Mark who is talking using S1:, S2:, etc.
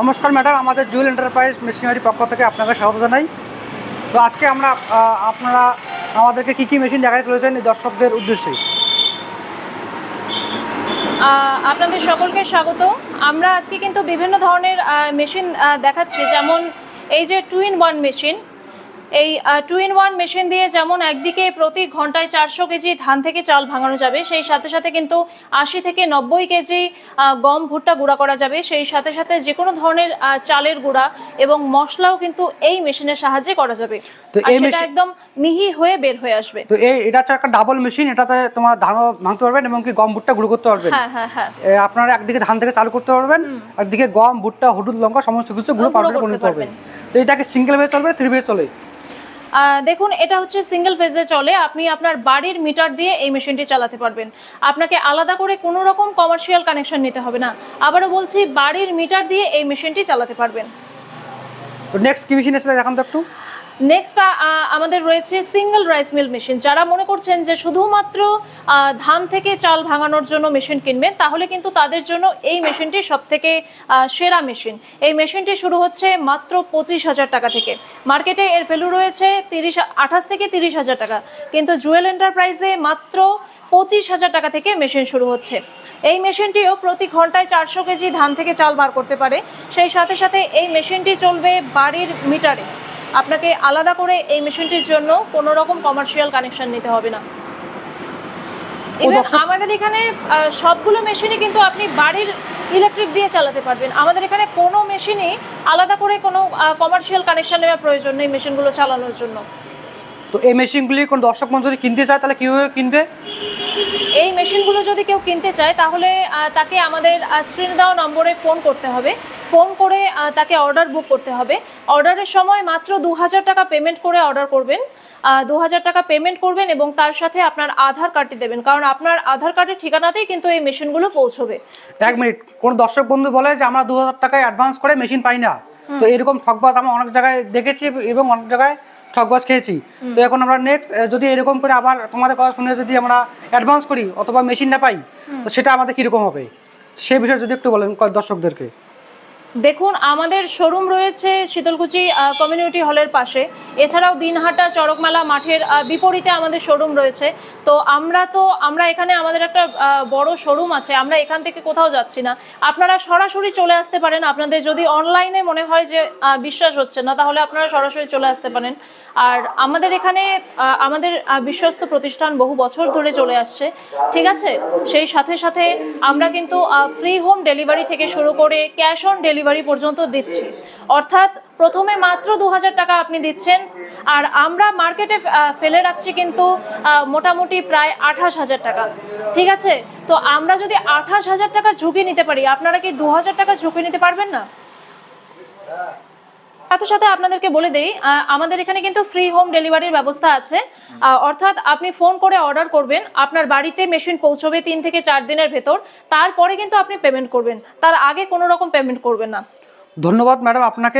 S1: নমস্কার ম্যাডাম, আমাদের Jewel enterprise machinery পক্ষ থেকে আপনাকে স্বাগত জানাই। তো আজকে আমরা আপনারা আমাদেরকে কী কী মেশিন দেখাতে চলেছেন এই দর্শকদের উদ্দেশ্যে?
S2: আপনাদের সকলকে স্বাগত। আমরা আজকে কিন্তু বিভিন্ন ধরনের মেশিন দেখাচ্ছি, যেমন এই যে 2-in-1 মেশিন। এই 2-in-1 মেশিন দিয়ে যেমন একদিকে প্রতি ঘন্টায় 400 কেজি ধান থেকে চাল ভাঙানো যাবে, সেই সাথে সাথে কিন্তু 80 থেকে 90 কেজি গম ভুট্টা গুঁড়া করা যাবে, সেই সাথে সাথে যে কোনো ধরনের চালের গুঁড়া এবং মশলাও কিন্তু এই মেশিনের সাহায্যে করা যাবে। তো সেটা একদম মিহি হয়ে বের হয়ে আসবে।
S1: তো এটা হচ্ছে একটা ডাবল মেশিন, এটাতে তোমার ধানও ভাঙতে পারবেন এবং কি গম ভুট্টা গুঁড়ো করতে পারবেন।
S2: হ্যাঁ হ্যাঁ হ্যাঁ,
S1: আপনারা একদিকে ধান থেকে চাল করতে পারবেন, একদিকে গম ভুট্টা হলুদ লঙ্কা সমস্ত কিছু গুঁড়ো পাউডার করে নিতে পারবেন। তো এটাকে সিঙ্গেল ভেজ চলবে, 3 ভেজ চলে?
S2: দেখুন, এটা হচ্ছে সিঙ্গেল ফেজে চলে। আপনি আপনার বাড়ির মিটার দিয়ে এই মেশিনটি চালাতে পারবেন। আপনাকে আলাদা করে কোনো রকম কমার্শিয়াল কানেকশন নিতে হবে না। আবারও বলছি, বাড়ির মিটার দিয়ে এই মেশিনটি চালাতে পারবেন।
S1: তো নেক্সট কি মেশিন এসে দেখান তো একটু।
S2: নেক্সট আমাদের রয়েছে সিঙ্গেল রাইস মিল মেশিন। যারা মনে করছেন যে শুধুমাত্র ধান থেকে চাল ভাঙানোর জন্য মেশিন কিনবেন, তাহলে কিন্তু তাদের জন্য এই মেশিনটি সবথেকে সেরা মেশিন। এই মেশিনটি শুরু হচ্ছে মাত্র 25,000 টাকা থেকে। মার্কেটে এর ভ্যালু রয়েছে 28 থেকে 30,000 টাকা, কিন্তু জুয়েল এন্টারপ্রাইজে মাত্র 25,000 টাকা থেকে মেশিন শুরু হচ্ছে। এই মেশিনটিও প্রতি ঘন্টায় 400 কেজি ধান থেকে চাল বার করতে পারে। সেই সাথে সাথে এই মেশিনটি চলবে বাড়ির মিটারে। আপনাকে আলাদা করে এই মেশিনটির জন্য কোনো রকম কমার্শিয়াল কানেকশন নিতে হবে না। আমাদের এখানে সবগুলো মেশিনই কিন্তু আপনি বাড়ির ইলেকট্রিক দিয়ে চালাতে পারবেন। আমাদের এখানে কোনো মেশিনই আলাদা করে কোনো কমার্শিয়াল কানেকশন নেওয়ার প্রয়োজন নেই মেশিনগুলো চালানোর জন্য।
S1: তো এই মেশিনগুলি কোন দর্শক বন্ধু যদি কিনতে চায় তাহলে কীভাবে কিনবে?
S2: এই মেশিনগুলো যদি কেউ কিনতে চায়, তাহলে তাকে আমাদের স্ক্রিনে দেওয়া নম্বরে ফোন করতে হবে। ফোন করে তাকে অর্ডার বুক করতে হবে। অর্ডারের সময় মাত্র 2,000 টাকা পেমেন্ট করে অর্ডার করবেন। 2,000 টাকা পেমেন্ট করবেন এবং তার সাথে আপনার আধার কার্ডটি দেবেন, কারণ আপনার আধার কার্ডের ঠিকানাতেই কিন্তু এই মেশিনগুলো পৌঁছবে।
S1: 1 মিনিট, কোন দর্শক বন্ধু বলে যে আমরা 2,000 টাকায় অ্যাডভান্স করে মেশিন পাই না, তো এরকম ঠকবাজ আমরা অনেক জায়গায় দেখেছি এবং অনেক জায়গায় ঠকবাজ খেয়েছি। তো এখন আমরা নেক্সট যদি এরকম করে আবার তোমাদের কথা শুনে যদি আমরা অ্যাডভান্স করি অথবা মেশিন না পাই, তো সেটা আমাদের কীরকম হবে সে বিষয়ে যদি একটু বলেন দর্শকদেরকে।
S2: দেখুন, আমাদের শোরুম রয়েছে শীতলকুচি কমিউনিটি হলের পাশে। এছাড়াও দিনহাটা চড়কমেলা মাঠের বিপরীতে আমাদের শোরুম রয়েছে। তো আমরা এখানে আমাদের একটা বড় শোরুম আছে। আমরা এখান থেকে কোথাও যাচ্ছি না। আপনারা সরাসরি চলে আসতে পারেন। আপনাদের যদি অনলাইনে মনে হয় যে বিশ্বাস হচ্ছে না, তাহলে আপনারা সরাসরি চলে আসতে পারেন। আর আমাদের এখানে আমাদের বিশ্বস্ত প্রতিষ্ঠান বহু বছর ধরে চলে আসছে, ঠিক আছে? সেই সাথে সাথে আমরা কিন্তু ফ্রি হোম ডেলিভারি থেকে শুরু করে ক্যাশ অন ডেলিভারি পর্যন্ত দিচ্ছি। অর্থাৎ প্রথমে মাত্র 2,000 টাকা আপনি দিচ্ছেন, আর আমরা মার্কেটে ফেলে রাখছি কিন্তু মোটামুটি প্রায় 28,000 টাকা, ঠিক আছে? তো আমরা যদি 28,000 টাকা ঝুঁকি নিতে পারি, আপনারা কি 2,000 টাকা ঝুঁকি নিতে পারবেন না? সাথে সাথে আপনাদেরকে বলে দেই, আমাদের এখানে কিন্তু ফ্রি হোম ডেলিভারির ব্যবস্থা আছে। অর্থাৎ আপনি ফোন করে অর্ডার করবেন, আপনার বাড়িতে মেশিন পৌঁছবে 3 থেকে 4 দিনের ভেতর। তারপরে কিন্তু আপনি পেমেন্ট করবেন, তার আগে কোনো রকম পেমেন্ট করবেন না।
S1: ধন্যবাদ ম্যাডাম আপনাকে।